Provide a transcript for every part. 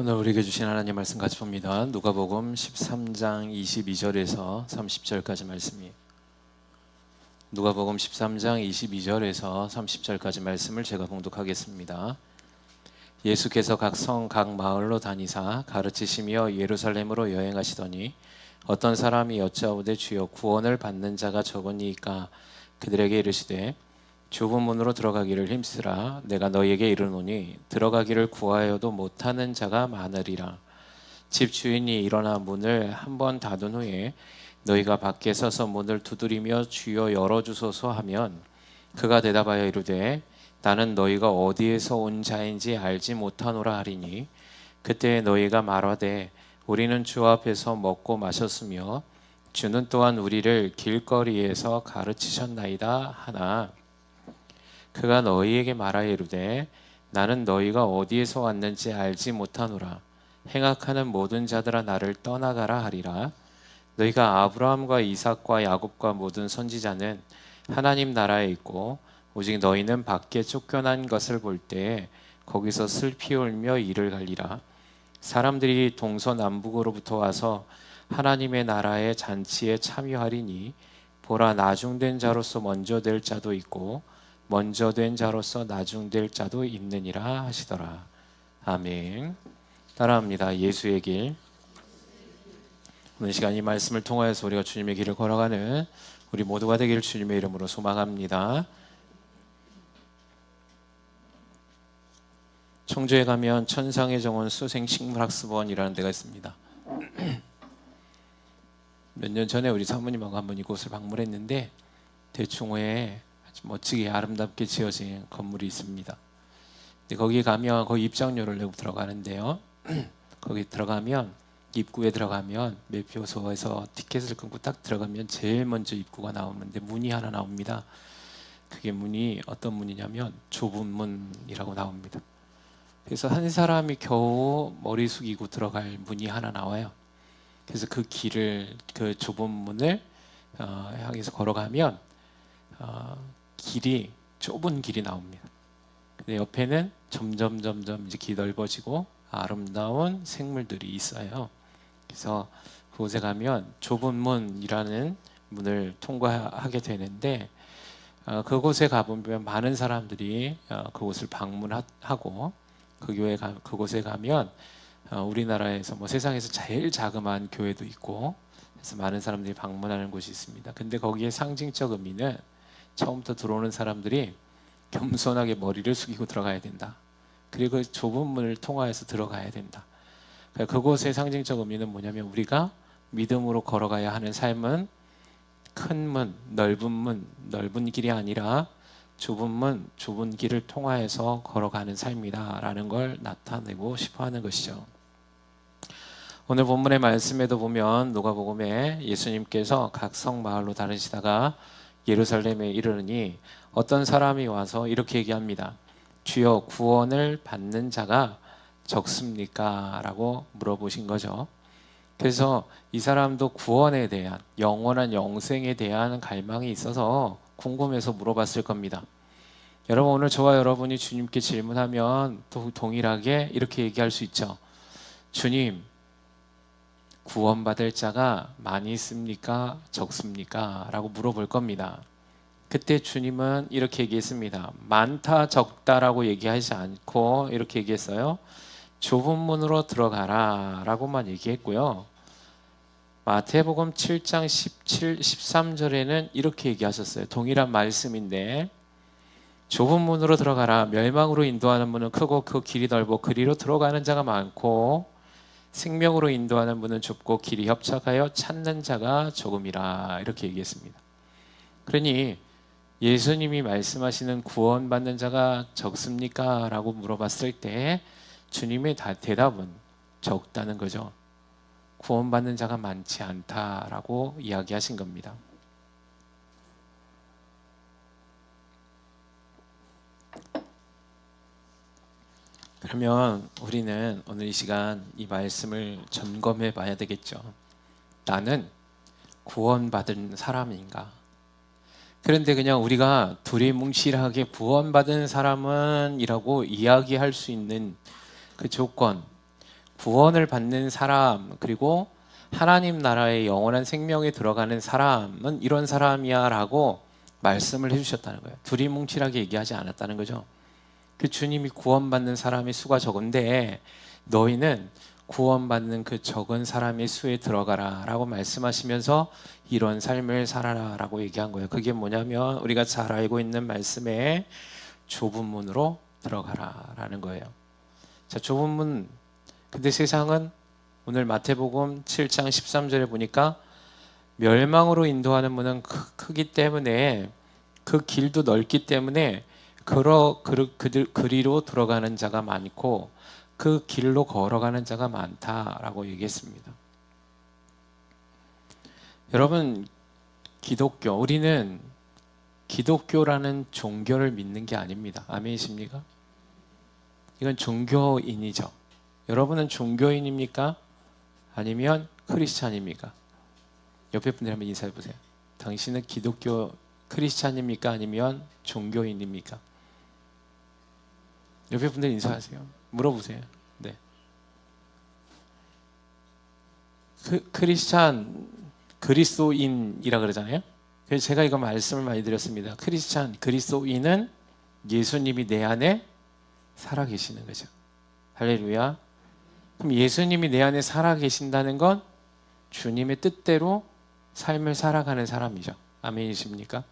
오늘 우리에게 주신 하나님 말씀 같이 봅니다. 누가복음 13장 22절에서 30절까지 말씀이에요. 누가복음 13장 22절에서 30절까지 말씀을 제가 봉독하겠습니다. 예수께서 각 성 각 마을로 다니사 가르치시며 예루살렘으로 여행하시더니 어떤 사람이 여짜오되 주여 구원을 받는 자가 적으니이까 그들에게 이르시되 좁은 문으로 들어가기를 힘쓰라. 내가 너희에게 이르노니 들어가기를 구하여도 못하는 자가 많으리라. 집 주인이 일어나 문을 한번 닫은 후에 너희가 밖에 서서 문을 두드리며 주여 열어주소서 하면 그가 대답하여 이르되 나는 너희가 어디에서 온 자인지 알지 못하노라 하리니 그때 너희가 말하되 우리는 주 앞에서 먹고 마셨으며 주는 또한 우리를 길거리에서 가르치셨나이다 하나 그가 너희에게 말하여 이르되 나는 너희가 어디에서 왔는지 알지 못하노라. 행악하는 모든 자들아 나를 떠나가라 하리라. 너희가 아브라함과 이삭과 야곱과 모든 선지자는 하나님 나라에 있고 오직 너희는 밖에 쫓겨난 것을 볼 때 거기서 슬피 울며 이를 갈리라. 사람들이 동서남북으로부터 와서 하나님의 나라의 잔치에 참여하리니 보라 나중된 자로서 먼저 될 자도 있고 먼저 된 자로서 나중될 자도 있느니라 하시더라. 아멘. 따라합니다. 예수의 길. 오늘 시간 이 말씀을 통하여서 우리가 주님의 길을 걸어가는 우리 모두가 되기를 주님의 이름으로 소망합니다. 청주에 가면 천상의 정원 수생식물학습원이라는 데가 있습니다. 몇 년 전에 우리 사모님하고 한번 이곳을 방문했는데 대충호에 아주 멋지게 아름답게 지어진 건물이 있습니다. 근데 거기 가면 거기 입장료를 내고 들어가는데요. 거기 들어가면 입구에 들어가면 매표소에서 티켓을 끊고 딱 들어가면 제일 먼저 입구가 나오는데 문이 하나 나옵니다. 그게 문이 어떤 문이냐면 좁은 문이라고 나옵니다. 그래서 한 사람이 겨우 머리 숙이고 들어갈 문이 하나 나와요. 그래서 그 길을 그 좁은 문을 향해서 걸어가면 길이 좁은 길이 나옵니다. 근데 옆에는 점점 이제 길이 넓어지고 아름다운 생물들이 있어요. 그래서 그곳에 가면 좁은 문이라는 문을 통과하게 되는데 그곳에 가보면 많은 사람들이 그곳을 방문하고 그곳에 가면 우리나라에서 세상에서 제일 자그마한 교회도 있고 그래서 많은 사람들이 방문하는 곳이 있습니다. 근데 거기에 상징적 의미는 처음부터 들어오는 사람들이 겸손하게 머리를 숙이고 들어가야 된다. 그리고 그 좁은 문을 통하여서 들어가야 된다. 그곳의 상징적 의미는 뭐냐면 우리가 믿음으로 걸어가야 하는 삶은 큰 문, 넓은 길이 아니라 좁은 문, 좁은 길을 통하여서 걸어가는 삶이다라는 걸 나타내고 싶어하는 것이죠. 오늘 본문의 말씀에도 보면 누가복음에 예수님께서 각 성 마을로 다니시다가 예루살렘에 이르르니 어떤 사람이 와서 이렇게 얘기합니다. 주여 구원을 받는 자가 적습니까? 라고 물어보신 거죠. 그래서 이 사람도 구원에 대한 영원한 영생에 대한 갈망이 있어서 궁금해서 물어봤을 겁니다. 여러분 오늘 저와 여러분이 주님께 질문하면 또 동일하게 이렇게 얘기할 수 있죠. 주님 구원받을 자가 많이 있습니까? 적습니까? 라고 물어볼 겁니다. 그때 주님은 이렇게 얘기했습니다. 많다 적다라고 얘기하지 않고 이렇게 얘기했어요. 좁은 문으로 들어가라 라고만 얘기했고요. 마태복음 7장 13절에는 이렇게 얘기하셨어요. 동일한 말씀인데 좁은 문으로 들어가라. 멸망으로 인도하는 문은 크고 그 길이 넓고 그리로 들어가는 자가 많고 생명으로 인도하는 문은 좁고 길이 협착하여 찾는 자가 조금이라 이렇게 얘기했습니다. 그러니 예수님이 말씀하시는 구원받는 자가 적습니까? 라고 물어봤을 때 주님의 대답은 적다는 거죠. 구원받는 자가 많지 않다라고 이야기하신 겁니다. 그러면 우리는 오늘 이 시간 이 말씀을 점검해 봐야 되겠죠. 나는 구원받은 사람인가? 그런데 그냥 우리가 두리뭉실하게 구원받은 사람은 이라고 이야기할 수 있는 그 조건, 구원을 받는 사람, 그리고 하나님 나라의 영원한 생명에 들어가는 사람은 이런 사람이야 라고 말씀을 해주셨다는 거예요. 두리뭉실하게 얘기하지 않았다는 거죠. 그 주님이 구원받는 사람의 수가 적은데 너희는 구원받는 그 적은 사람의 수에 들어가라 라고 말씀하시면서 이런 삶을 살아라 라고 얘기한 거예요. 그게 뭐냐면 우리가 잘 알고 있는 말씀에 좁은 문으로 들어가라 라는 거예요. 자, 좁은 문. 근데 세상은 오늘 마태복음 7장 13절에 보니까 멸망으로 인도하는 문은 크기 때문에 그 길도 넓기 때문에 그리로 들어가는 자가 많고 그 길로 걸어가는 자가 많다라고 얘기했습니다. 여러분, 우리는 기독교라는 종교를 믿는 게 아닙니다. 아멘이십니까? 이건 종교인이죠. 여러분은 종교인입니까? 아니면 크리스찬입니까? 옆에 분들 한번 인사해 보세요. 당신은 기독교 크리스찬입니까? 아니면 종교인입니까? 옆에 분들 인사하세요. 물어보세요. 네. 크리스찬, 그리스도인이라 그러잖아요. 그래서 제가 이거 말씀을 많이 드렸습니다. 크리스찬, 그리스도인은 예수님이 내 안에 살아계시는 거죠. 할렐루야. 그럼 예수님이 내 안에 살아계신다는 건 주님의 뜻대로 삶을 살아가는 사람이죠. 아멘이십니까?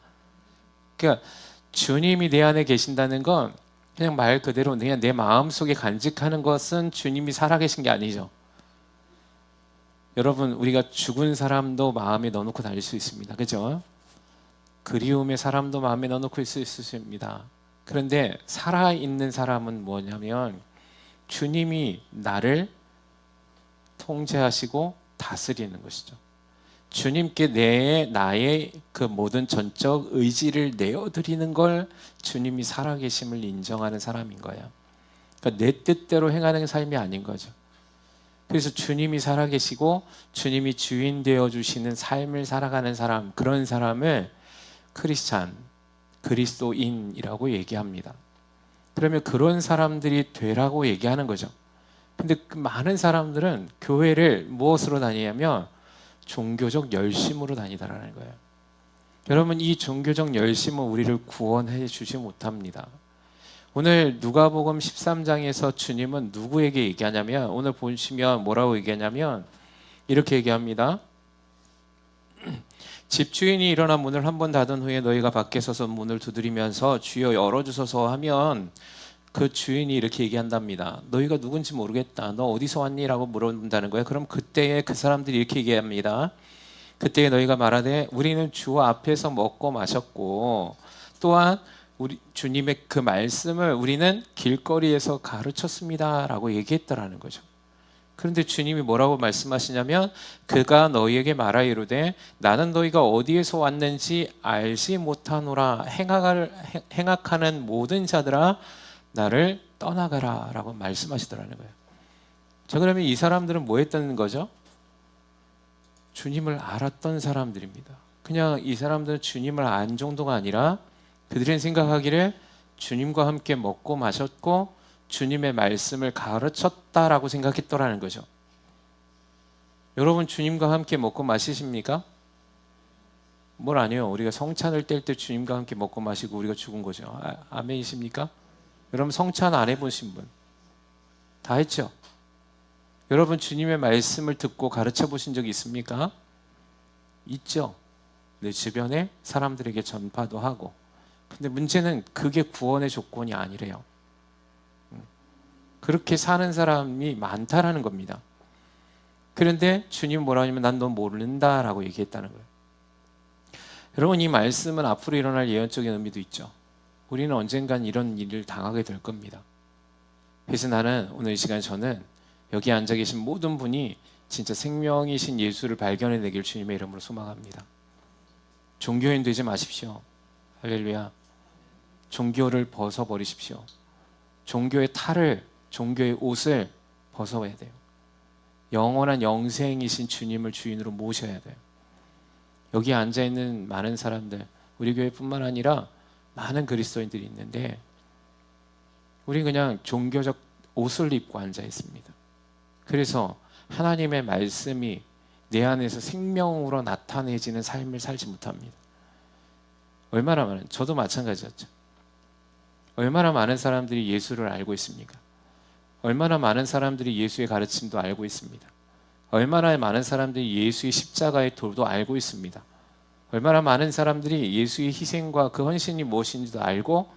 그러니까 주님이 내 안에 계신다는 건 그냥 말 그대로 그냥 내 마음속에 간직하는 것은 주님이 살아계신 게 아니죠. 여러분, 우리가 죽은 사람도 마음에 넣어놓고 다닐 수 있습니다. 그죠? 그리움의 사람도 마음에 넣어놓고 있을 수 있습니다. 그런데 살아있는 사람은 뭐냐면 주님이 나를 통제하시고 다스리는 것이죠. 주님께 나의 그 모든 전적 의지를 내어드리는 걸 주님이 살아계심을 인정하는 사람인 거예요. 그러니까 내 뜻대로 행하는 삶이 아닌 거죠. 그래서 주님이 살아계시고 주님이 주인 되어주시는 삶을 살아가는 사람, 그런 사람을 크리스찬, 그리스도인이라고 얘기합니다. 그러면 그런 사람들이 되라고 얘기하는 거죠. 근데 그 많은 사람들은 교회를 무엇으로 다니냐면 종교적 열심으로 다니다라는 거예요. 여러분, 이 종교적 열심은 우리를 구원해 주지 못합니다. 오늘 누가복음 13장에서 주님은 누구에게 얘기하냐면 오늘 보시면 뭐라고 얘기하냐면 이렇게 얘기합니다. 집주인이 일어나 문을 한 번 닫은 후에 너희가 밖에 서서 문을 두드리면서 주여 열어주소서 하면 그 주인이 이렇게 얘기한답니다. 너희가 누군지 모르겠다. 너 어디서 왔니? 라고 물어본다는 거예요. 그럼 그때에 그 사람들이 이렇게 얘기합니다. 그때에 너희가 말하되 우리는 주 앞에서 먹고 마셨고 또한 우리 주님의 그 말씀을 우리는 길거리에서 가르쳤습니다. 라고 얘기했더라는 거죠. 그런데 주님이 뭐라고 말씀하시냐면 그가 너희에게 말하 이르되 나는 너희가 어디에서 왔는지 알지 못하노라. 행악하는 모든 자들아 나를 떠나가라 라고 말씀하시더라는 거예요. 자, 그러면 이 사람들은 뭐 했다는 거죠? 주님을 알았던 사람들입니다. 그냥 이 사람들은 주님을 안 정도가 아니라 그들은 생각하기를 주님과 함께 먹고 마셨고 주님의 말씀을 가르쳤다라고 생각했더라는 거죠. 여러분, 주님과 함께 먹고 마시십니까? 뭘 아니요. 우리가 성찬을 뗄 때 주님과 함께 먹고 마시고 우리가 죽은 거죠. 아멘이십니까? 여러분, 성찬 안 해보신 분 다 했죠? 여러분, 주님의 말씀을 듣고 가르쳐 보신 적이 있습니까? 있죠. 내 주변에 사람들에게 전파도 하고. 근데 문제는 그게 구원의 조건이 아니래요. 그렇게 사는 사람이 많다라는 겁니다. 그런데 주님 뭐라 하냐면 난 너 모른다라고 얘기했다는 거예요. 여러분, 이 말씀은 앞으로 일어날 예언적인 의미도 있죠. 우리는 언젠간 이런 일을 당하게 될 겁니다. 그래서 나는 오늘 이 시간 저는 여기 앉아 계신 모든 분이 진짜 생명이신 예수를 발견해내길 주님의 이름으로 소망합니다. 종교인 되지 마십시오. 할렐루야. 종교를 벗어버리십시오. 종교의 탈을, 종교의 옷을 벗어야 돼요. 영원한 영생이신 주님을 주인으로 모셔야 돼요. 여기 앉아있는 많은 사람들, 우리 교회뿐만 아니라 많은 그리스도인들이 있는데 우리 그냥 종교적 옷을 입고 앉아 있습니다. 그래서 하나님의 말씀이 내 안에서 생명으로 나타내지는 삶을 살지 못합니다. 얼마나 많은, 저도 마찬가지였죠. 얼마나 많은 사람들이 예수를 알고 있습니까? 얼마나 많은 사람들이 예수의 가르침도 알고 있습니다. 얼마나 많은 사람들이 예수의 십자가의 도도 알고 있습니다. 얼마나 많은 사람들이 예수의 희생과 그 헌신이 무엇인지도 알고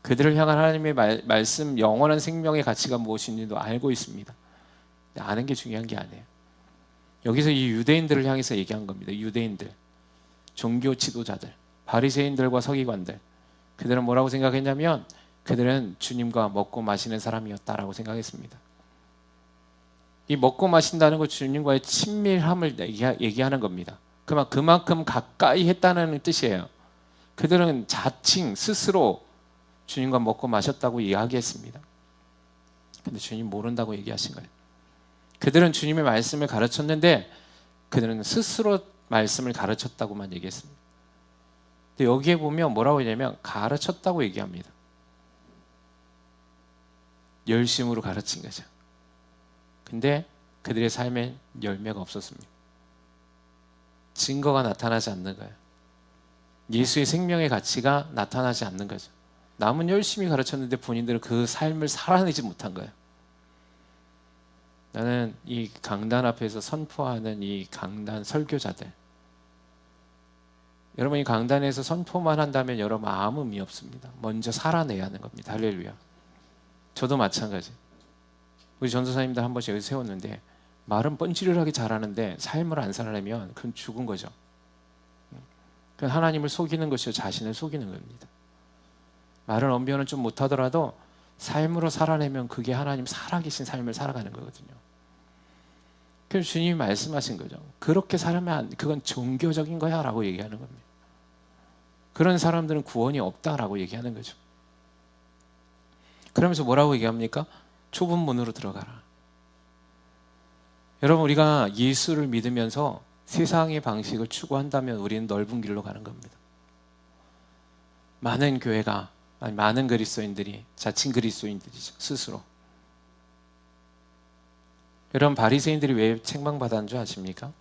그들을 향한 하나님의 말씀, 영원한 생명의 가치가 무엇인지도 알고 있습니다. 아는 게 중요한 게 아니에요. 여기서 이 유대인들을 향해서 얘기한 겁니다. 유대인들, 종교 지도자들, 바리새인들과 서기관들, 그들은 뭐라고 생각했냐면 그들은 주님과 먹고 마시는 사람이었다라고 생각했습니다. 이 먹고 마신다는 것, 주님과의 친밀함을 얘기하는 겁니다. 그만큼 가까이 했다는 뜻이에요. 그들은 자칭 스스로 주님과 먹고 마셨다고 이야기했습니다. 근데 주님 모른다고 얘기하신 거예요. 그들은 주님의 말씀을 가르쳤는데 그들은 스스로 말씀을 가르쳤다고만 얘기했습니다. 근데 여기에 보면 뭐라고 하냐면 가르쳤다고 얘기합니다. 열심으로 가르친 거죠. 근데 그들의 삶에 열매가 없었습니다. 증거가 나타나지 않는 거예요. 예수의 생명의 가치가 나타나지 않는 거죠. 남은 열심히 가르쳤는데 본인들은 그 삶을 살아내지 못한 거예요. 나는 이 강단 앞에서 선포하는 이 강단 설교자들, 여러분 이 강단에서 선포만 한다면 여러분 아무 의미 없습니다. 먼저 살아내야 하는 겁니다. 할렐루야. 저도 마찬가지. 우리 전도사님들 한 번씩 여기 세웠는데 말은 뻔찌르르하게 잘하는데 삶을 안 살아내면 그건 죽은 거죠. 그건 하나님을 속이는 것이요 자신을 속이는 겁니다. 말은 언변은 좀 못하더라도 삶으로 살아내면 그게 하나님 살아계신 삶을 살아가는 거거든요. 그래서 주님이 말씀하신 거죠. 그렇게 살면 그건 종교적인 거야 라고 얘기하는 겁니다. 그런 사람들은 구원이 없다라고 얘기하는 거죠. 그러면서 뭐라고 얘기합니까? 좁은 문으로 들어가라. 여러분 우리가 예수를 믿으면서 세상의 방식을 추구한다면 우리는 넓은 길로 가는 겁니다. 많은 교회가 아니 많은 그리스도인들이 자칭 그리스도인들이죠. 스스로. 여러분 바리새인들이 왜 책망받았는 줄 아십니까?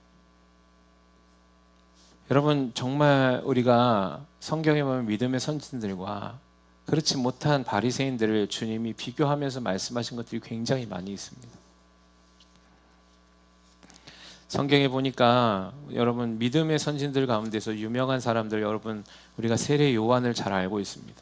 여러분 정말 우리가 성경에 보면 믿음의 선진들과 그렇지 못한 바리새인들을 주님이 비교하면서 말씀하신 것들이 굉장히 많이 있습니다. 성경에 보니까 여러분 믿음의 선진들 가운데서 유명한 사람들 여러분 우리가 세례 요한을 잘 알고 있습니다.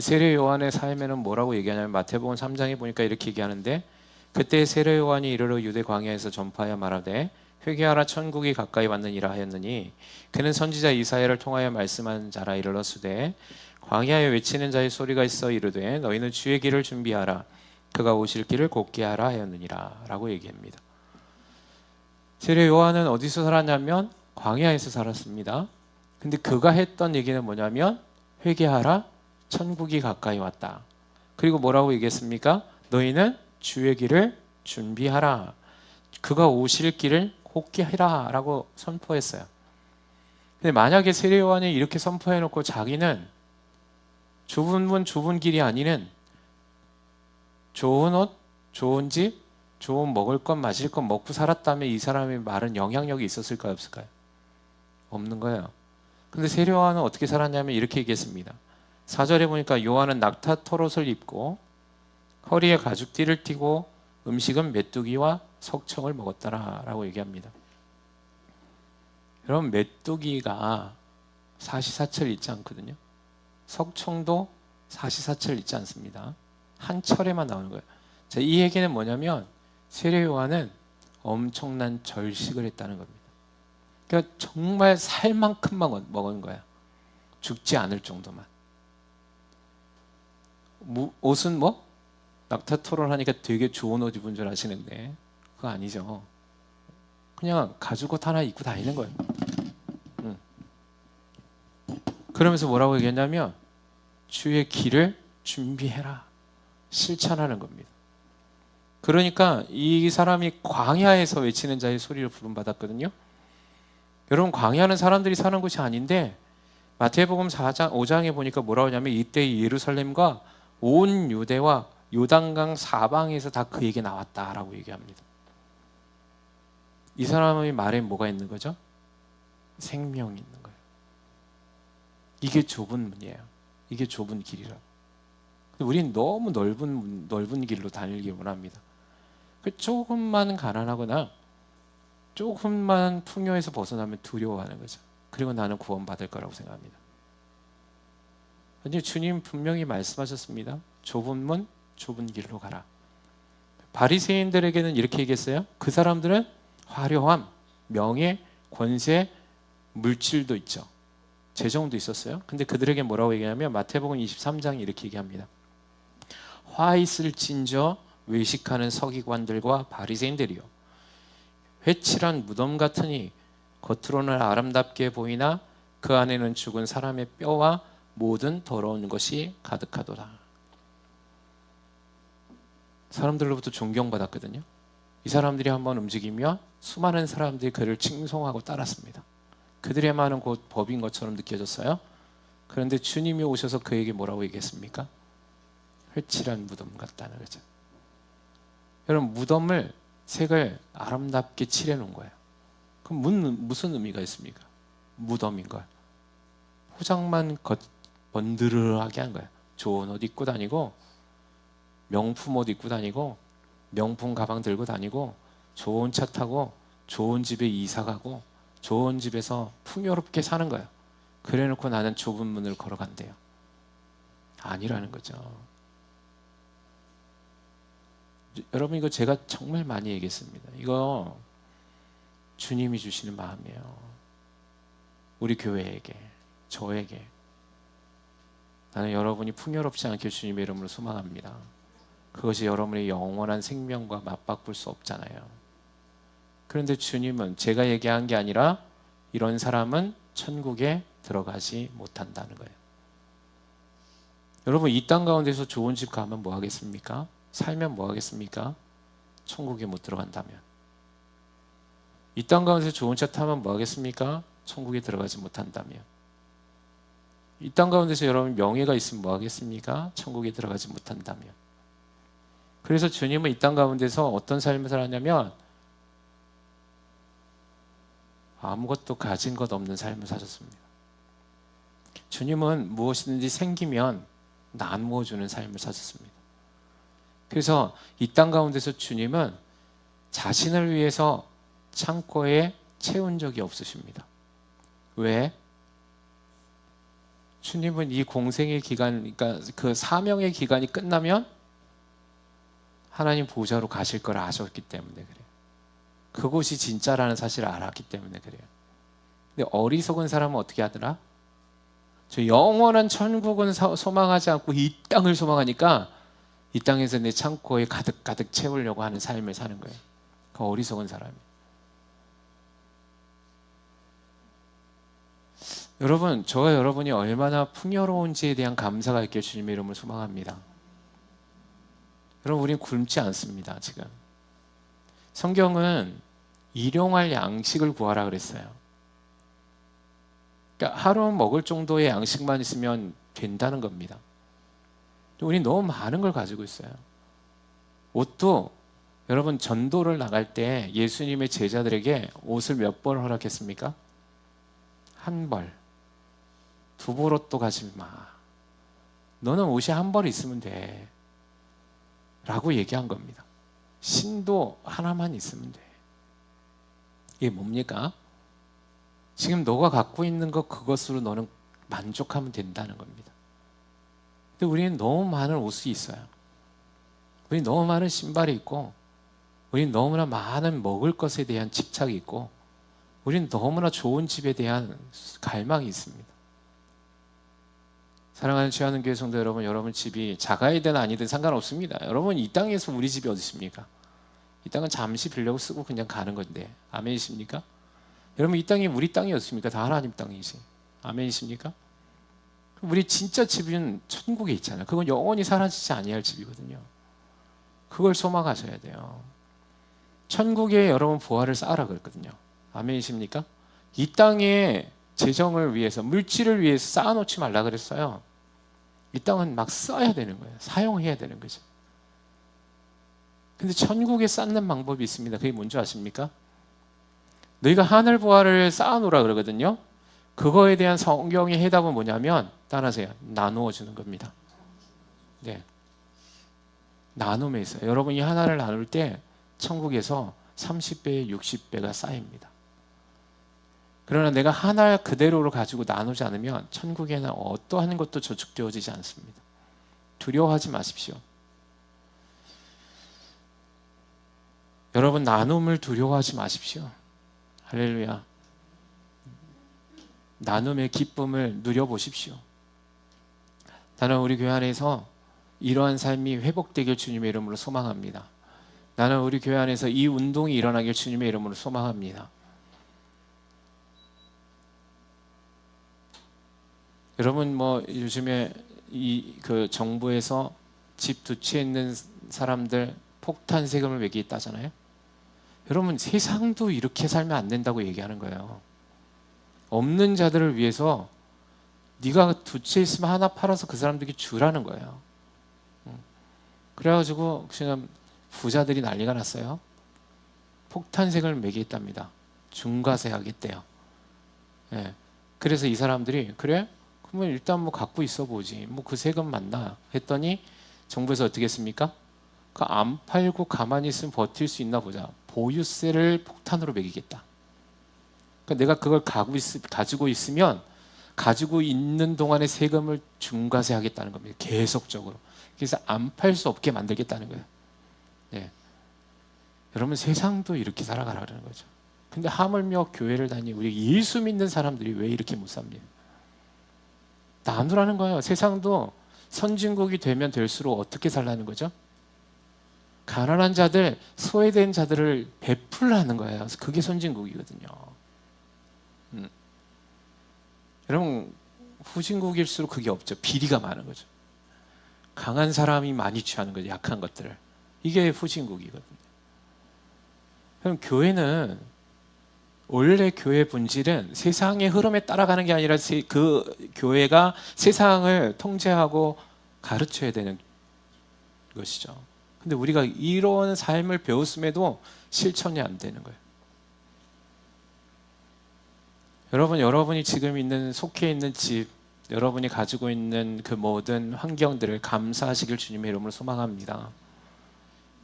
세례 요한의 삶에는 뭐라고 얘기하냐면 마태복음 3장에 보니까 이렇게 얘기하는데 그때 세례 요한이 이르러 유대 광야에서 전파하여 말하되 회개하라 천국이 가까이 왔느니라 하였느니 그는 선지자 이사야를 통하여 말씀한 자라 이르렀으되 광야에 외치는 자의 소리가 있어 이르되 너희는 주의 길을 준비하라 그가 오실 길을 곧게 하라 하였느니라 라고 얘기합니다. 세례 요한은 어디서 살았냐면 광야에서 살았습니다. 근데 그가 했던 얘기는 뭐냐면 회개하라 천국이 가까이 왔다. 그리고 뭐라고 얘기했습니까? 너희는 주의 길을 준비하라. 그가 오실 길을 곧게 해라 라고 선포했어요. 근데 만약에 세례 요한이 이렇게 선포해놓고 자기는 좁은 문 좁은 길이 아니는 좋은 옷, 좋은 집, 좋은 먹을 것 마실 것 먹고 살았다면 이 사람의 말은 영향력이 있었을까요 없을까요? 없는 거예요. 근데 세례 요한은 어떻게 살았냐면 이렇게 얘기했습니다. 4절에 보니까 요한은 낙타 털옷을 입고 허리에 가죽띠를 띠고 음식은 메뚜기와 석청을 먹었더라 라고 얘기합니다. 여러분 메뚜기가 사시사철 있지 않거든요. 석청도 사시사철 있지 않습니다. 한 철에만 나오는 거예요. 자, 이 얘기는 뭐냐면 세례 요한은 엄청난 절식을 했다는 겁니다. 그러니까 정말 살 만큼만 먹은 거야. 죽지 않을 정도만. 옷은 뭐? 낙타토론 하니까 되게 좋은 옷 입은 줄 아시는데 그거 아니죠. 그냥 가죽옷 하나 입고 다니는 거예요. 그러면서 뭐라고 얘기했냐면 주의 길을 준비해라. 실천하는 겁니다. 그러니까 이 사람이 광야에서 외치는 자의 소리를 부름받았거든요. 여러분 광야는 사람들이 사는 곳이 아닌데 마태복음 4장 5장에 보니까 뭐라고 하냐면 이때 예루살렘과 온 유대와 요단강 사방에서 다 그 얘기 나왔다라고 얘기합니다. 이 사람의 말에 뭐가 있는 거죠? 생명이 있는 거예요. 이게 좁은 문이에요. 이게 좁은 길이라고. 우리는 너무 넓은 길로 다니길 원합니다. 조금만 가난하거나 조금만 풍요에서 벗어나면 두려워하는 거죠. 그리고 나는 구원받을 거라고 생각합니다. 근데 주님 분명히 말씀하셨습니다. 좁은 문, 좁은 길로 가라. 바리새인들에게는 이렇게 얘기했어요. 그 사람들은 화려함, 명예, 권세, 물질도 있죠. 재정도 있었어요. 근데 그들에게 뭐라고 얘기하냐면 마태복음 23장이 이렇게 얘기합니다. 화 있을 진저 외식하는 서기관들과 바리새인들이요, 회칠한 무덤 같으니 겉으로는 아름답게 보이나 그 안에는 죽은 사람의 뼈와 모든 더러운 것이 가득하도다. 사람들로부터 존경받았거든요. 이 사람들이 한번 움직이면 수많은 사람들이 그를 칭송하고 따랐습니다. 그들의 말은 곧 법인 것처럼 느껴졌어요. 그런데 주님이 오셔서 그에게 뭐라고 얘기했습니까? 회칠한 무덤 같다는 거죠. 여러분, 무덤을 색을 아름답게 칠해 놓은 거예요. 그럼 무슨 의미가 있습니까? 무덤인 걸 포장만 번드르하게 한 거예요. 좋은 옷 입고 다니고, 명품 옷 입고 다니고, 명품 가방 들고 다니고, 좋은 차 타고, 좋은 집에 이사 가고, 좋은 집에서 풍요롭게 사는 거예요. 그래 놓고 나는 좁은 문을 걸어간대요. 아니라는 거죠. 여러분, 이거 제가 정말 많이 얘기했습니다. 이거 주님이 주시는 마음이에요. 우리 교회에게, 저에게. 나는 여러분이 풍요롭지 않게 주님의 이름으로 소망합니다. 그것이 여러분의 영원한 생명과 맞바꿀 수 없잖아요. 그런데 주님은 제가 얘기한 게 아니라 이런 사람은 천국에 들어가지 못한다는 거예요. 여러분, 이 땅 가운데서 좋은 집 가면 뭐 하겠습니까? 살면 뭐 하겠습니까? 천국에 못 들어간다면. 이 땅 가운데서 좋은 차 타면 뭐 하겠습니까? 천국에 들어가지 못한다면. 이 땅 가운데서 여러분 명예가 있으면 뭐 하겠습니까? 천국에 들어가지 못한다면. 그래서 주님은 이 땅 가운데서 어떤 삶을 살았냐면 아무것도 가진 것 없는 삶을 사셨습니다. 주님은 무엇이든지 생기면 나누어 주는 삶을 사셨습니다. 그래서 이 땅 가운데서 주님은 자신을 위해서 창고에 채운 적이 없으십니다. 왜? 주님은 이 공생의 기간, 그러니까 그 사명의 기간이 끝나면 하나님 보좌로 가실 걸 아셨기 때문에 그래요. 그곳이 진짜라는 사실을 알았기 때문에 그래요. 근데 어리석은 사람은 어떻게 하더라? 저 영원한 천국은 소망하지 않고 이 땅을 소망하니까 이 땅에서 내 창고에 가득 채우려고 하는 삶을 사는 거예요. 그 어리석은 사람이. 여러분, 저와 여러분이 얼마나 풍요로운지에 대한 감사가 있길 주님의 이름을 소망합니다. 여러분, 우리는 굶지 않습니다. 지금 성경은 일용할 양식을 구하라 그랬어요. 그러니까 하루 먹을 정도의 양식만 있으면 된다는 겁니다. 우리 너무 많은 걸 가지고 있어요. 옷도 여러분, 전도를 나갈 때 예수님의 제자들에게 옷을 몇 벌 허락했습니까? 한 벌. 두 벌 옷도 가지 마. 너는 옷이 한 벌 있으면 돼. 라고 얘기한 겁니다. 신도 하나만 있으면 돼. 이게 뭡니까? 지금 너가 갖고 있는 것, 그것으로 너는 만족하면 된다는 겁니다. 근데 우리는 너무 많은 옷이 있어요. 우리는 너무 많은 신발이 있고, 우리는 너무나 많은 먹을 것에 대한 집착이 있고, 우리는 너무나 좋은 집에 대한 갈망이 있습니다. 사랑하는 취하는 교회 성도 여러분, 여러분 집이 작아이든 아니든 상관없습니다. 여러분, 이 땅에서 우리 집이 어디 있습니까? 이 땅은 잠시 빌려고 쓰고 그냥 가는 건데, 아멘이십니까? 여러분, 이 땅이 우리 땅이 어떻습니까? 다 하나님 땅이지. 아멘이십니까? 우리 진짜 집은 천국에 있잖아요. 그건 영원히 사라지지 아니할 집이거든요. 그걸 소망하셔야 돼요. 천국에 여러분 부활을 쌓으라 그랬거든요. 아멘이십니까? 이 땅에 재정을 위해서, 물질을 위해서 쌓아놓지 말라 그랬어요. 이 땅은 막 써야 되는 거예요. 사용해야 되는 거죠. 근데 천국에 쌓는 방법이 있습니다. 그게 뭔지 아십니까? 너희가 하늘 보화를 쌓아놓으라 그러거든요. 그거에 대한 성경의 해답은 뭐냐면 따라하세요. 나누어 주는 겁니다. 네, 나눔에 있어요. 여러분이 하나를 나눌 때 천국에서 30배, 60배가 쌓입니다. 그러나 내가 하나 그대로를 가지고 나누지 않으면 천국에는 어떠한 것도 저축되어지지 않습니다. 두려워하지 마십시오. 여러분, 나눔을 두려워하지 마십시오. 할렐루야. 나눔의 기쁨을 누려보십시오. 나는 우리 교회 안에서 이러한 삶이 회복되길 주님의 이름으로 소망합니다. 나는 우리 교회 안에서 이 운동이 일어나길 주님의 이름으로 소망합니다. 여러분, 뭐 요즘에 그 정부에서 집 두 채 있는 사람들 폭탄 세금을 매기겠다잖아요. 여러분, 세상도 이렇게 살면 안 된다고 얘기하는 거예요. 없는 자들을 위해서 네가 두 채 있으면 하나 팔아서 그 사람들에게 주라는 거예요. 그래가지고 지금 부자들이 난리가 났어요. 폭탄 세금을 매기겠답니다. 중과세 하겠대요. 예. 그래서 이 사람들이 그래? 그러면 일단 뭐 갖고 있어 보지. 뭐 그 세금 맞나? 했더니 정부에서 어떻게 했습니까? 그 안 팔고 가만히 있으면 버틸 수 있나 보자. 보유세를 폭탄으로 매기겠다. 그러니까 내가 그걸 가지고 있으면 가지고 있는 동안의 세금을 중과세 하겠다는 겁니다. 계속적으로. 그래서 안 팔 수 없게 만들겠다는 거예요. 네. 여러분, 세상도 이렇게 살아가라는 거죠. 근데 하물며 교회를 다니고 우리 예수 믿는 사람들이 왜 이렇게 못 삽니까? 나누라는 거예요. 세상도 선진국이 되면 될수록 어떻게 살라는 거죠? 가난한 자들, 소외된 자들을 베풀라는 거예요. 그게 선진국이거든요. 여러분, 후진국일수록 그게 없죠. 비리가 많은 거죠. 강한 사람이 많이 취하는 거죠. 약한 것들을. 이게 후진국이거든요. 그럼 교회는 원래 교회 본질은 세상의 흐름에 따라가는 게 아니라 그 교회가 세상을 통제하고 가르쳐야 되는 것이죠. 근데 우리가 이런 삶을 배웠음에도 실천이 안 되는 거예요. 여러분이 지금 속해 있는 집, 여러분이 가지고 있는 그 모든 환경들을 감사하시길 주님의 이름으로 소망합니다.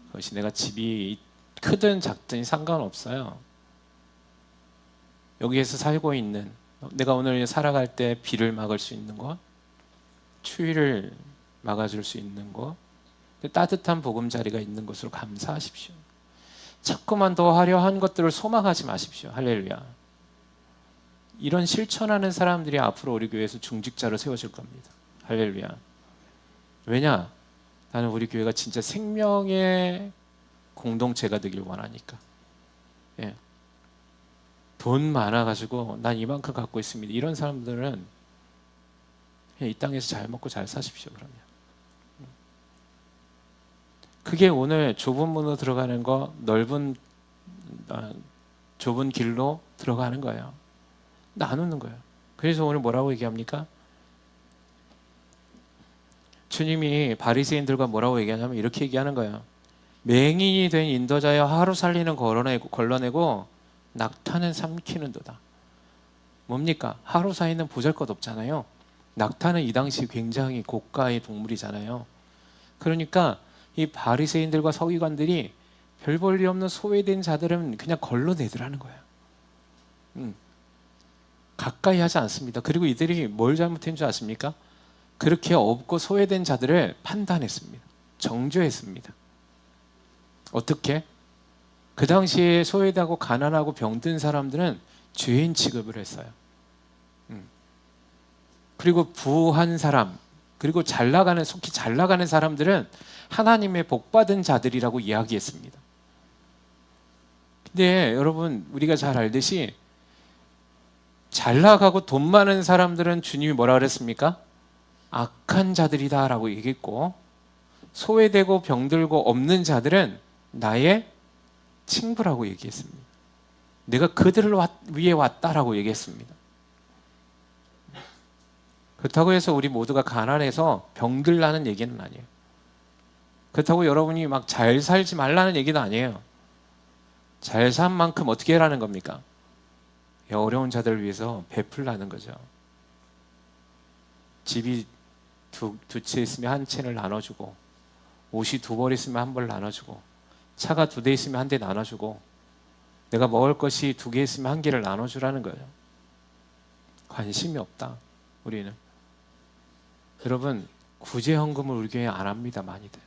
그것이 내가 집이 크든 작든 상관없어요. 여기에서 살고 있는, 내가 오늘 살아갈 때 비를 막을 수 있는 것, 추위를 막아줄 수 있는 것, 따뜻한 보금자리가 있는 것으로 감사하십시오. 자꾸만 더 화려한 것들을 소망하지 마십시오. 할렐루야. 이런 실천하는 사람들이 앞으로 우리 교회에서 중직자로 세워질 겁니다. 할렐루야. 왜냐? 나는 우리 교회가 진짜 생명의 공동체가 되길 원하니까. 예. 돈 많아가지고 난 이만큼 갖고 있습니다. 이런 사람들은 이 땅에서 잘 먹고 잘 사십시오. 그러면. 그게 오늘 좁은 문으로 들어가는 거, 좁은 길로 들어가는 거예요. 나누는 거예요. 그래서 오늘 뭐라고 얘기합니까? 주님이 바리새인들과 뭐라고 얘기하냐면 이렇게 얘기하는 거예요. 맹인이 된 인도자여 하루 살리는 걸러내고 낙타는 삼키는도다. 뭡니까? 하루 사이는 보잘것없잖아요. 낙타는 이 당시 굉장히 고가의 동물이잖아요. 그러니까 이 바리새인들과 서기관들이 별 볼 일 없는 소외된 자들은 그냥 걸러내더라는 거예요. 가까이 하지 않습니다. 그리고 이들이 뭘 잘못한 줄 아십니까? 그렇게 없고 소외된 자들을 판단했습니다. 정죄했습니다. 어떻게? 그 당시에 소외되고 가난하고 병든 사람들은 죄인 취급을 했어요. 그리고 부한 사람, 그리고 속히 잘 나가는 사람들은 하나님의 복받은 자들이라고 이야기했습니다. 근데 여러분, 우리가 잘 알듯이 잘 나가고 돈 많은 사람들은 주님이 뭐라 그랬습니까? 악한 자들이다 라고 얘기했고, 소외되고 병들고 없는 자들은 나의 친구라고 얘기했습니다. 내가 그들을 위해 왔다라고 얘기했습니다. 그렇다고 해서 우리 모두가 가난해서 병들라는 얘기는 아니에요. 그렇다고 여러분이 막 잘 살지 말라는 얘기도 아니에요. 잘 산 만큼 어떻게 하라는 겁니까? 어려운 자들을 위해서 베풀라는 거죠. 집이 두 채 있으면 한 채를 나눠주고, 옷이 두 벌 있으면 한 벌 나눠주고, 차가 두 대 있으면 한 대 나눠주고, 내가 먹을 것이 두 개 있으면 한 개를 나눠주라는 거예요. 관심이 없다, 우리는. 여러분, 구제헌금을 우리 교회 안 합니다, 많이들.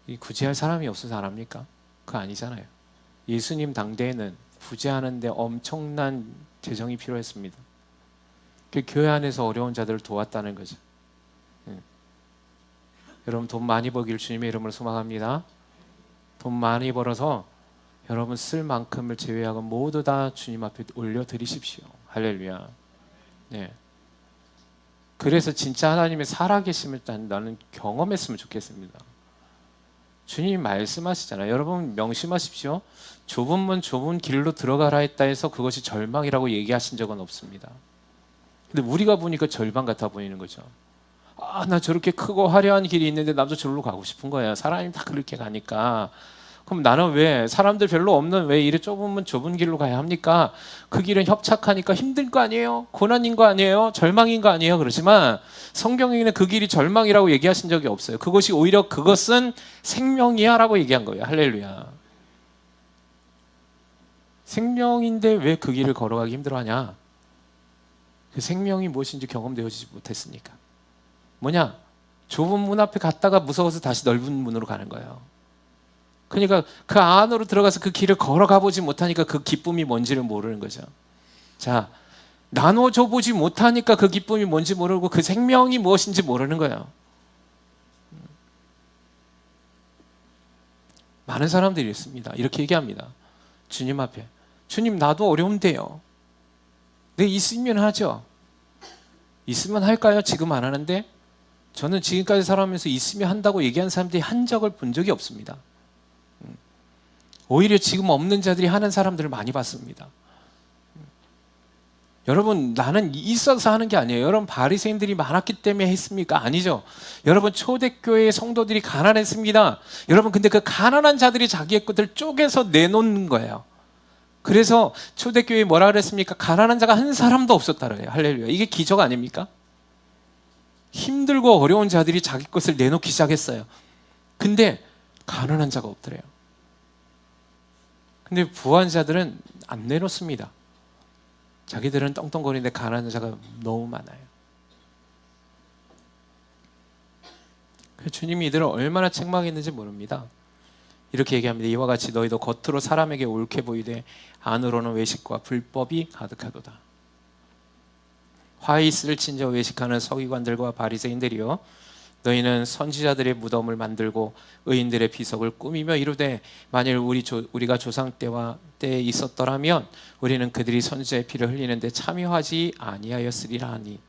이 구제할 사람이 없어서 안 합니까? 그거 아니잖아요. 예수님 당대에는 구제하는데 엄청난 재정이 필요했습니다. 그 교회 안에서 어려운 자들을 도왔다는 거죠. 여러분, 돈 많이 벌기를 주님의 이름으로 소망합니다. 돈 많이 벌어서 여러분 쓸 만큼을 제외하고 모두 다 주님 앞에 올려드리십시오. 할렐루야. 네. 그래서 진짜 하나님의 살아계심을 나는 경험했으면 좋겠습니다. 주님이 말씀하시잖아요. 여러분 명심하십시오. 좁은 문 좁은 길로 들어가라 했다 해서 그것이 절망이라고 얘기하신 적은 없습니다. 근데 우리가 보니까 절망 같아 보이는 거죠. 아, 나 저렇게 크고 화려한 길이 있는데 나도 저리로 가고 싶은 거야. 사람이 다 그렇게 가니까. 그럼 나는 왜 사람들 별로 없는 왜 이래 좁으면 좁은 길로 가야 합니까? 그 길은 협착하니까 힘든 거 아니에요? 고난인 거 아니에요? 절망인 거 아니에요? 그렇지만 성경에는 그 길이 절망이라고 얘기하신 적이 없어요. 그것이 오히려 그것은 생명이야 라고 얘기한 거예요. 할렐루야. 생명인데 왜 그 길을 걸어가기 힘들어하냐? 그 생명이 무엇인지 경험되어지지 못했으니까. 뭐냐? 좁은 문 앞에 갔다가 무서워서 다시 넓은 문으로 가는 거예요. 그러니까 그 안으로 들어가서 그 길을 걸어가 보지 못하니까 그 기쁨이 뭔지를 모르는 거죠. 자, 나눠줘 보지 못하니까 그 기쁨이 뭔지 모르고 그 생명이 무엇인지 모르는 거예요. 많은 사람들이 있습니다. 이렇게 얘기합니다. 주님 앞에. 주님, 나도 어려운데요. 네, 있으면 하죠. 있으면 할까요? 지금 안 하는데? 저는 지금까지 살아오면서 있으면 한다고 얘기한 사람들이 한 적을 본 적이 없습니다. 오히려 지금 없는 자들이 하는 사람들을 많이 봤습니다. 여러분, 나는 있어서 하는 게 아니에요. 여러분, 바리새인들이 많았기 때문에 했습니까? 아니죠. 여러분, 초대교회의 성도들이 가난했습니다. 여러분, 근데 그 가난한 자들이 자기의 것들 쪼개서 내놓는 거예요. 그래서 초대교회에 뭐라 그랬습니까? 가난한 자가 한 사람도 없었다 그래요. 할렐루야. 이게 기적 아닙니까? 힘들고 어려운 자들이 자기 것을 내놓기 시작했어요. 근데 가난한 자가 없더래요. 근데 부한 자들은 안 내놓습니다. 자기들은 떵떵거리는데 가난한 자가 너무 많아요. 주님이 이들을 얼마나 책망했는지 모릅니다. 이렇게 얘기합니다. 이와 같이 너희도 겉으로 사람에게 옳게 보이되 안으로는 외식과 불법이 가득하도다. 화이스를 친저 외식하는 서기관들과 바리새인들이요, 너희는 선지자들의 무덤을 만들고 의인들의 비석을 꾸미며 이르되 만일 우리가 조상 때에 있었더라면 우리는 그들이 선지자의 피를 흘리는데 참여하지 아니하였으리라 하니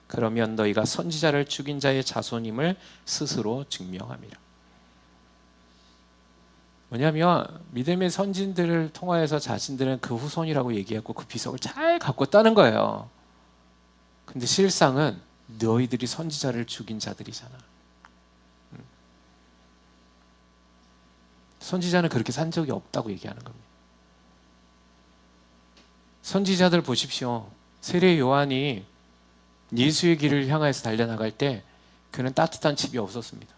그러면 너희가 선지자를 죽인 자의 자손임을 스스로 증명함이라. 뭐냐면 믿음의 선진들을 통하여서 자신들은 그 후손이라고 얘기하고 그 비석을 잘 갖고 있다는 거예요. 근데 실상은 너희들이 선지자를 죽인 자들이잖아. 선지자는 그렇게 산 적이 없다고 얘기하는 겁니다. 선지자들 보십시오. 세례 요한이 예수의 길을 향해서 달려나갈 때 그는 따뜻한 집이 없었습니다.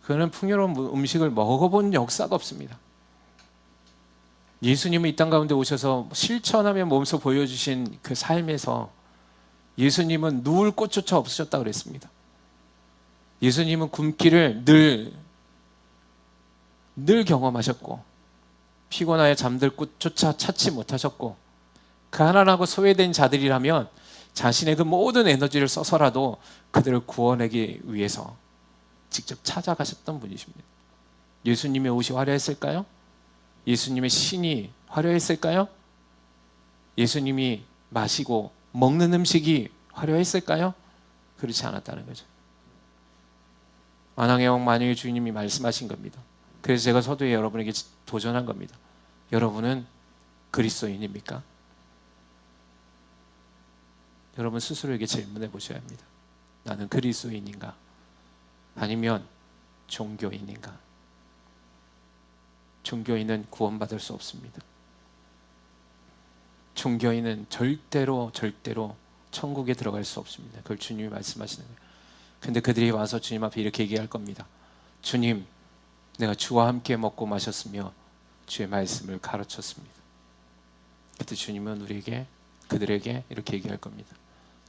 그는 풍요로운 음식을 먹어본 역사가 없습니다. 예수님은 이 땅 가운데 오셔서 실천하며 몸소 보여주신 그 삶에서 예수님은 누울 곳조차 없으셨다고 그랬습니다. 예수님은 굶기를 늘 경험하셨고 피곤하여 잠들 곳조차 찾지 못하셨고 가난하고 소외된 자들이라면 자신의 그 모든 에너지를 써서라도 그들을 구원하기 위해서 직접 찾아가셨던 분이십니다. 예수님의 옷이 화려했을까요? 예수님의 신이 화려했을까요? 예수님이 마시고 먹는 음식이 화려했을까요? 그렇지 않았다는 거죠. 만왕의 왕 만유의 주님이 말씀하신 겁니다. 그래서 제가 서두에 여러분에게 도전한 겁니다. 여러분은 그리스도인입니까? 여러분 스스로에게 질문해 보셔야 합니다. 나는 그리스도인인가? 아니면 종교인인가? 종교인은 구원받을 수 없습니다. 종교인은 절대로 천국에 들어갈 수 없습니다. 그걸 주님이 말씀하시는 거예요. 근데 그들이 와서 주님 앞에 이렇게 얘기할 겁니다. 주님, 내가 주와 함께 먹고 마셨으며 주의 말씀을 가르쳤습니다. 그때 주님은 그들에게 이렇게 얘기할 겁니다.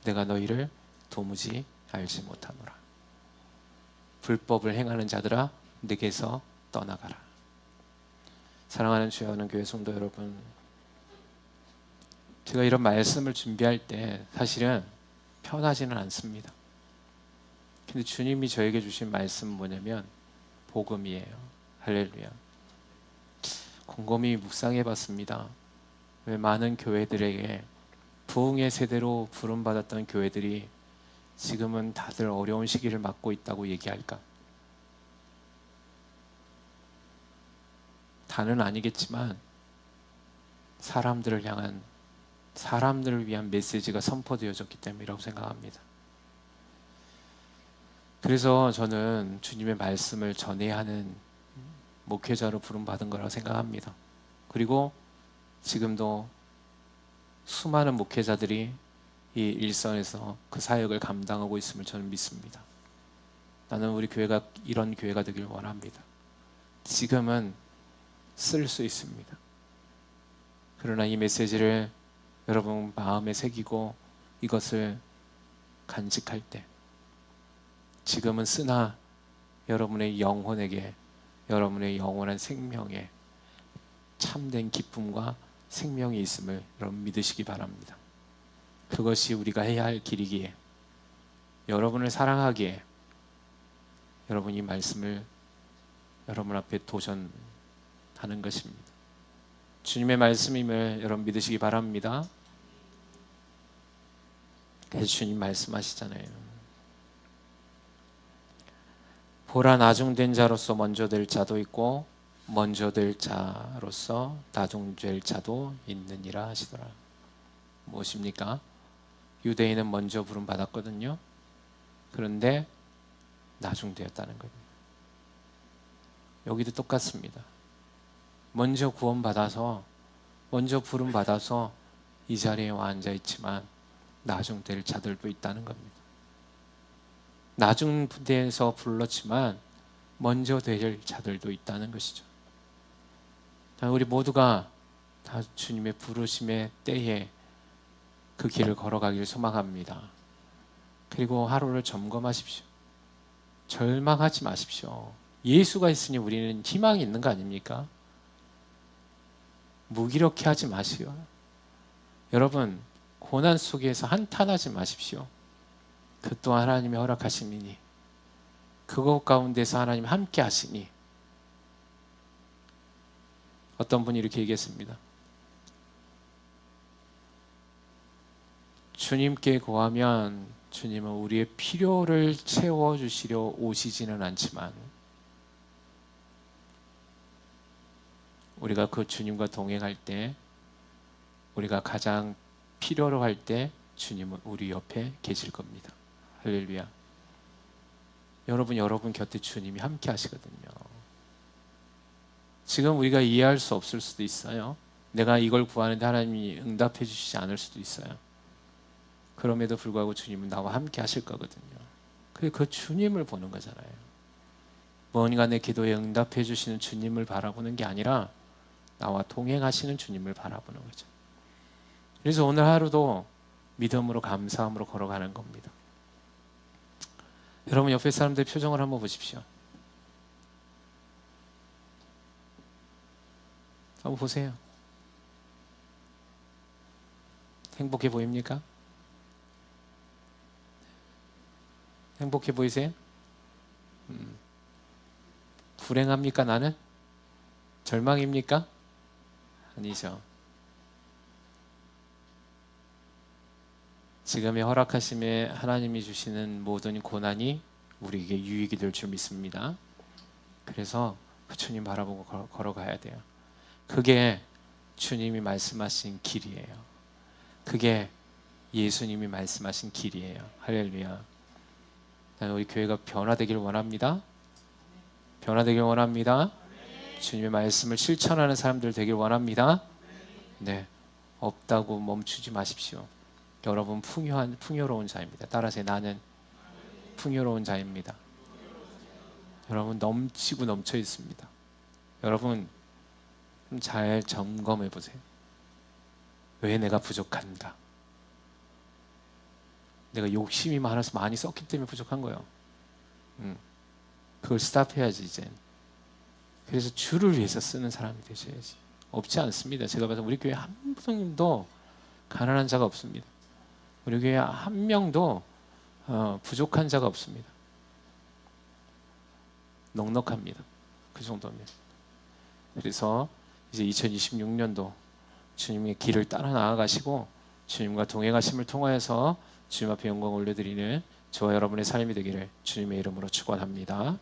내가 너희를 도무지 알지 못하노라. 불법을 행하는 자들아, 내게서 떠나가라. 사랑하는 주여하는 교회 성도 여러분, 제가 이런 말씀을 준비할 때 사실은 편하지는 않습니다. 근데 주님이 저에게 주신 말씀은 뭐냐면 복음이에요. 할렐루야. 곰곰이 묵상해 봤습니다. 왜 많은 교회들에게 부흥의 세대로 부름받았던 교회들이 지금은 다들 어려운 시기를 맞고 있다고 얘기할까? 다는 아니겠지만 사람들을 위한 메시지가 선포되어졌기 때문이라고 생각합니다. 그래서 저는 주님의 말씀을 전해야 하는 목회자로 부름받은 거라고 생각합니다. 그리고 지금도 수많은 목회자들이 이 일선에서 그 사역을 감당하고 있음을 저는 믿습니다. 나는 우리 교회가 이런 교회가 되길 원합니다. 지금은 쓸 수 있습니다. 그러나 이 메시지를 여러분 마음에 새기고 이것을 간직할 때, 지금은 쓰나 여러분의 영혼에게, 여러분의 영원한 생명에 참된 기쁨과 생명이 있음을 여러분 믿으시기 바랍니다. 그것이 우리가 해야 할 길이기에, 여러분을 사랑하기에 여러분 이 말씀을 여러분 앞에 도전하는 것입니다. 주님의 말씀임을 여러분 믿으시기 바랍니다. 그래서 주님 말씀하시잖아요. 보라, 나중된 자로서 먼저 될 자도 있고 먼저 될 자로서 나중될 자도 있느니라 하시더라. 무엇입니까? 유대인은 먼저 부름 받았거든요. 그런데 나중되었다는 겁니다. 여기도 똑같습니다. 먼저 구원받아서, 먼저 부름 받아서 이 자리에 와 앉아 있지만 나중될 자들도 있다는 겁니다. 나중돼서 불렀지만 먼저 될 자들도 있다는 것이죠. 우리 모두가 다 주님의 부르심의 때에 그 길을 걸어가길 소망합니다. 그리고 하루를 점검하십시오. 절망하지 마십시오. 예수가 있으니 우리는 희망이 있는 거 아닙니까? 무기력해 하지 마시오. 여러분, 고난 속에서 한탄하지 마십시오. 그 또한 하나님의 허락하심이니, 그것 가운데서 하나님 함께 하시니. 어떤 분이 이렇게 얘기했습니다. 주님께 구하면 주님은 우리의 필요를 채워주시려 오시지는 않지만 우리가 그 주님과 동행할 때, 우리가 가장 필요로 할 때 주님은 우리 옆에 계실 겁니다. 할렐루야. 여러분 곁에 주님이 함께 하시거든요. 지금 우리가 이해할 수 없을 수도 있어요. 내가 이걸 구하는데 하나님이 응답해 주시지 않을 수도 있어요. 그럼에도 불구하고 주님은 나와 함께 하실 거거든요. 그 주님을 보는 거잖아요. 뭔가 내 기도에 응답해 주시는 주님을 바라보는 게 아니라 나와 동행하시는 주님을 바라보는 거죠. 그래서 오늘 하루도 믿음으로, 감사함으로 걸어가는 겁니다. 여러분 옆에 사람들 표정을 한번 보십시오. 한번 보세요. 행복해 보입니까? 행복해 보이세요? 불행합니까 나는? 절망입니까? 아니죠. 지금의 허락하심에 하나님이 주시는 모든 고난이 우리에게 유익이 될 줄 믿습니다. 그래서 그 주님 바라보고 걸어가야 돼요. 그게 주님이 말씀하신 길이에요. 그게 예수님이 말씀하신 길이에요. 할렐루야. 나는 우리 교회가 변화되길 원합니다. 변화되길 원합니다. 주님의 말씀을 실천하는 사람들 되길 원합니다. 네, 없다고 멈추지 마십시오. 여러분 풍요로운 자입니다. 따라서 나는 풍요로운 자입니다. 여러분 넘치고 넘쳐 있습니다. 여러분 좀 잘 점검해 보세요. 왜 내가 부족한가? 내가 욕심이 많아서 많이 썼기 때문에 부족한 거예요. 그걸 스탑해야지 이제. 그래서 주를 위해서 쓰는 사람이 되셔야지. 없지 않습니다. 제가 봐서 우리 교회 한 분도 가난한 자가 없습니다. 우리 교회 한 명도 부족한 자가 없습니다. 넉넉합니다. 그 정도면. 그래서 이제 2026년도 주님의 길을 따라 나아가시고 주님과 동행하심을 통하여서 주님 앞에 영광을 올려드리는 저와 여러분의 삶이 되기를 주님의 이름으로 축원합니다.